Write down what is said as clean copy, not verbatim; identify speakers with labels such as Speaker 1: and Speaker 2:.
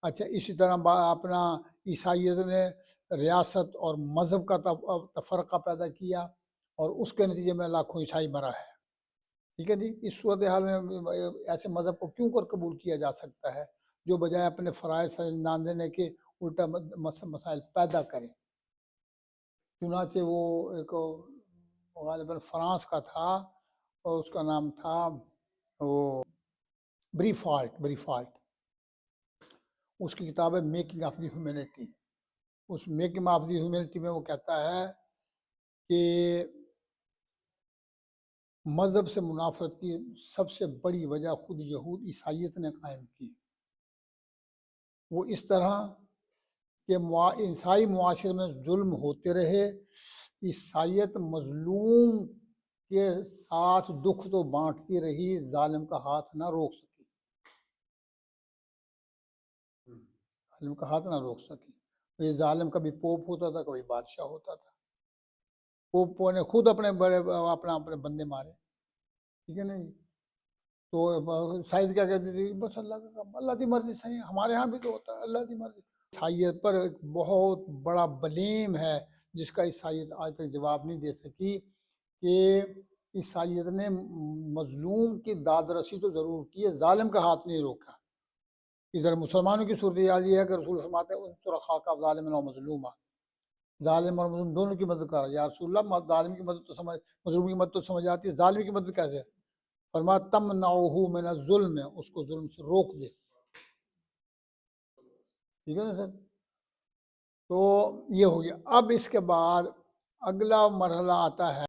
Speaker 1: اچھا اسی طرح اپنا عیسائیت نے ریاست اور مذہب کا تفرقہ پیدا کیا اور اس کے نتیجے میں لاکھوں عیسائی مرا ہے. ٹھیک ہے جی. اس صورتحال میں ایسے مذہب کو کیوں کر قبول کیا جا سکتا ہے جو بجائے اپنے فرائض سے انجام دینے کے الٹا مسائل پیدا کریں؟ چنانچہ وہ ایک غالباً فرانس کا تھا اور اس کا نام تھا وہ بری فالٹ. اس کی کتاب ہے میکنگ آف دی ہیومینٹی. اس میکنگ آف دی ہیومینٹی میں وہ کہتا ہے کہ مذہب سے منافرت کی سب سے بڑی وجہ خود یہود عیسائیت نے قائم کی. وہ اس طرح کہ عیسائی معاشرے میں ظلم ہوتے رہے، عیسائیت مظلوم کے ساتھ دکھ تو بانٹتی رہی، ظالم کا ہاتھ نہ روک سکی. ظالم کا ہاتھ نہ روک سکی. یہ ظالم کبھی پوپ ہوتا تھا، کبھی بادشاہ ہوتا تھا. پوپوں نے خود اپنے اپنے بندے مارے. ٹھیک ہے نا جی. تو سائنس کیا کہتی تھی؟ بس اللہ کا کام، اللہ کی مرضی صحیح. ہمارے ہاں بھی تو ہوتا ہے اللہ کی مرضی. عیسائیت پر ایک بہت بڑا بلیم ہے جس کا عیسائیت آج تک جواب نہیں دے سکی کہ عیسائیت نے مظلوم کی داد رسی تو ضرور کی ہے، ظالم کا ہاتھ نہیں روکا. ادھر مسلمانوں کی صورتحال یہ ہے کہ رسول فرماتے ہیں انصر اخاک ظالما و مظلوما، ظالم اور مظلوم دونوں کی مدد کر. یا رسول اللہ ظالم کی مدد تو سمجھ، مظلوم کی مدد تو سمجھ آتی ہے، ظالم کی مدد کیسے؟ فرمایا تمنعہ من الظلم، اس کو ظلم سے روک دے. ٹھیک ہے نا سر. تو یہ ہو گیا. اب اس کے بعد اگلا مرحلہ آتا ہے